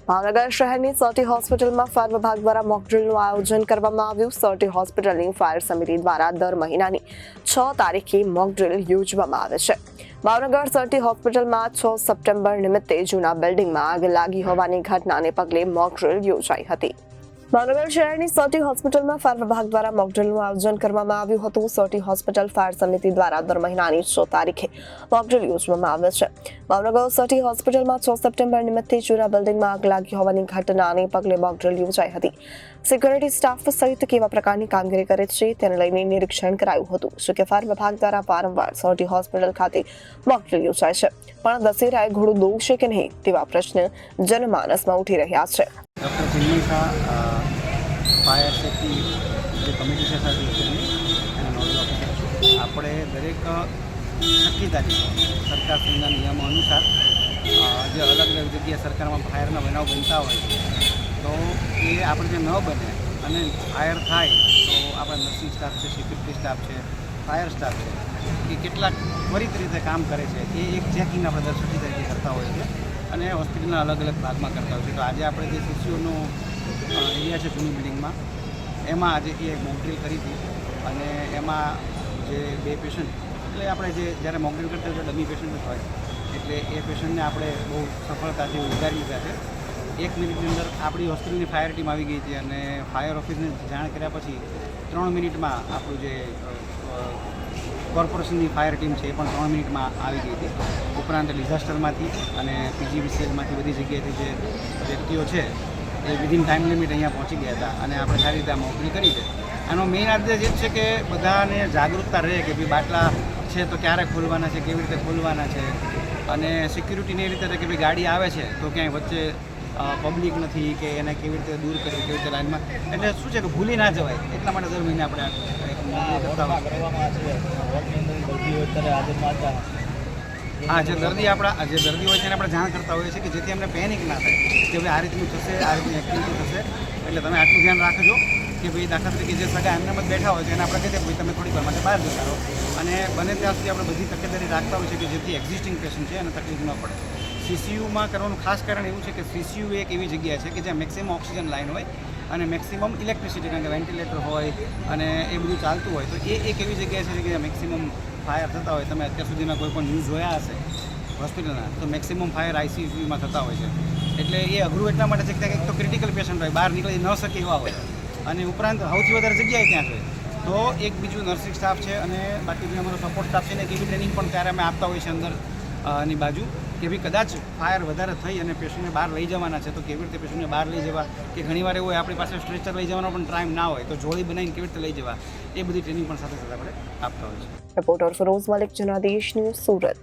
ભાવનગર શહેરની સર્ટી હોસ્પિટલમાં ફાયર વિભાગ દ્વારા મોક ડ્રીલનું આયોજન કરવામાં આવ્યું। સર્ટી હોસ્પિટલની ફાયર સમિતિ દ્વારા દર મહિનાની 6 તારીખે મોક ડ્રીલ યોજવામાં આવે છે। ભાવનગર સર્ટી હોસ્પિટલમાં 6 સપ્ટેમ્બર નિમિત્તે જૂના બિલ્ડિંગમાં આગ લાગી હોવાની ઘટનાને પગલે મોક ડ્રીલ યોજાઈ હતી। ભાવનગર શહેરની સર્ટી હોસ્પિટલમાં ફાયર વિભાગ દ્વારા મોક ડ્રીલનું આયોજન કરવામાં આવ્યું હતું। સર્ટી હોસ્પિટલ ફાયર સમિતિ દ્વારા દર મહિનાની 6 તારીખે મોક ડ્રીલ યોજવામાં આવે છે। ભાવનગર સર્ટી હોસ્પિટલમાં 6 સપ્ટેમ્બર નિમિત્તે જૂના બિલ્ડિંગમાં આગ લાગી હોવાની ઘટનાને પગલે મોક ડ્રીલ યોજાઈ હતી। સિક્યુરિટી સ્ટાફ સહિત કેવા પ્રકારની કામગીરી કરે છે તેને લઈને નિરીક્ષણ કરાયું હતું। જો કે ફાયર વિભાગ દ્વારા વારંવાર સર્ટી હોસ્પિટલ ખાતે મોક ડ્રીલ યોજાય છે, પણ દશેરાએ ઘોડું દોડશે કે નહીં તેવા પ્રશ્ન જનમાનસમાં ઉઠી રહ્યા છે। Doctor Chinmay Shah fire safety જે કમિટી છે સર્ટિફિકેટની એના નોડલ ઓફિસર છું। આપણે દરેક 6 તારીખે સરકારશ્રીના નિયમો અનુસાર જે અલગ અલગ જગ્યાએ સરકારમાં ફાયરના બનાવ બનતા હોય છે, તો એ આપણે જે ન બને અને ફાયર થાય તો આપણા નર્સિંગ સ્ટાફ છે, સિક્યુરિટી સ્ટાફ છે, ફાયર સ્ટાફ છે, એ કેટલાક ત્વરિત રીતે કામ કરે છે એ એક ચેકિંગ આપણે દર 6 તારીખે કરતા હોઈએ છીએ અને હોસ્પિટલના અલગ અલગ ભાગમાં કરતા હોય છે। તો આજે આપણે જે સીસીઓનો એરિયા છે જૂની બિલ્ડિંગમાં, એમાં આજે એ મોક ડ્રીલ કરી હતી અને એમાં જે 2 પેશન્ટ, એટલે આપણે જે જ્યારે મોક ડ્રીલ કરતા હોય ડમી પેશન્ટ જ હોય, એટલે એ પેશન્ટને આપણે બહુ સફળતાથી ઉગારી લીધા છે। 1 મિનિટની અંદર આપણી હોસ્પિટલની ફાયર ટીમ આવી ગઈ હતી અને ફાયર ઓફિસને જાણ કર્યા પછી 3 મિનિટમાં આપણું જે કોર્પોરેશનની ફાયર ટીમ છે એ પણ 3 મિનિટમાં આવી ગઈ હતી। ઉપરાંત ડિઝાસ્ટરમાંથી અને પીજીવીસીએલમાંથી બધી જગ્યાએથી જે વ્યક્તિઓ છે એ વિધિન ટાઈમ લિમિટ અહીંયા પહોંચી ગયા હતા અને આપણે સારી રીતે આ મોક ડ્રીલ કરી છે। આનો મેઇન આદેશ એ જ છે કે બધાને જાગૃતતા રહે કે ભાઈ બાટલા છે તો ક્યારે ખોલવાના છે, કેવી રીતે ખોલવાના છે, અને સિક્યુરિટીની એ રીતે કે ભાઈ ગાડી આવે છે તો ક્યાંય વચ્ચે પબ્લિક નથી કે એને કેવી રીતે દૂર કરવી, કેવી રીતે લાઈનમાં, એટલે શું છે કે ભૂલી ના જવાય એટલા માટે દર મહિને આપણે હા જે દર્દી હોય છે એને આપણે જાણ કરતા હોઈએ છીએ કે જેથી એમને પેનિક ના થાય કે ભાઈ આ રીતનું થશે, આ રીતની એક્ટિવિટી થશે, એટલે તમે આટલું ધ્યાન રાખજો કે ભાઈ દાખલા તરીકે જે સગા એમને જ બેઠા હોય છે એને આપણે કહીએ ભાઈ તમે થોડીક વાર માટે બહાર જતા રહો, અને બને ત્યાં સુધી આપણે બધી તકેદારી રાખતા હોય છે કે જેથી એક્ઝિસ્ટિંગ પેશન્ટ છે એને તકલીફ ન પડે। સીસીયુમાં કરવાનું ખાસ કારણ એવું છે કે સીસીયુ એક એવી જગ્યા છે કે જ્યાં મેક્સિમમ ઓક્સિજન લાઇન હોય અને મેક્સિમમ ઇલેક્ટ્રિસિટી, કારણ કે વેન્ટિલેટર હોય અને એ બધું ચાલતું હોય, તો એ એક એવી જગ્યા છે કે જ્યાં મેક્સિમમ ફાયર થતા હોય। તમે અત્યાર સુધીના કોઈ પણ ન્યૂઝ જોયા હશે હોસ્પિટલના, તો મેક્સિમમ ફાયર આઈસીયુમાં થતા હોય છે, એટલે એ અઘરું એટલા માટે છે કે ત્યાં એક તો ક્રિટિકલ પેશન્ટ હોય, બહાર નીકળી ન શકે એવા હોય, અને ઉપરાંત સૌથી વધારે જગ્યાએ ત્યાં છે। તો એક બીજું નર્સિંગ સ્ટાફ છે અને બાકી જે અમારો સપોર્ટ સ્ટાફ છે ને એવી ટ્રેનિંગ પણ ત્યારે અમે આપતા હોઈએ છીએ અંદર ની બાજુ કે ભાઈ કદાચ ફાયર વધારે થઈ અને પેશન્ટને બહાર લઈ જવાના છે તો કેવી રીતે પેશન્ટને બહાર લઈ જવા, કે ઘણીવાર એવું હોય આપણી પાસે સ્ટ્રેચર લઈ જવાનો પણ ટાઈમ ના હોય તો જોડી બનાવીને કેવી રીતે લઈ જવા, એ બધી ટ્રેનિંગ પણ સાથે સાથે આપણે આપતા હોઈએ છીએ। Reporter Firoz Malik, Janadesh news, Surat.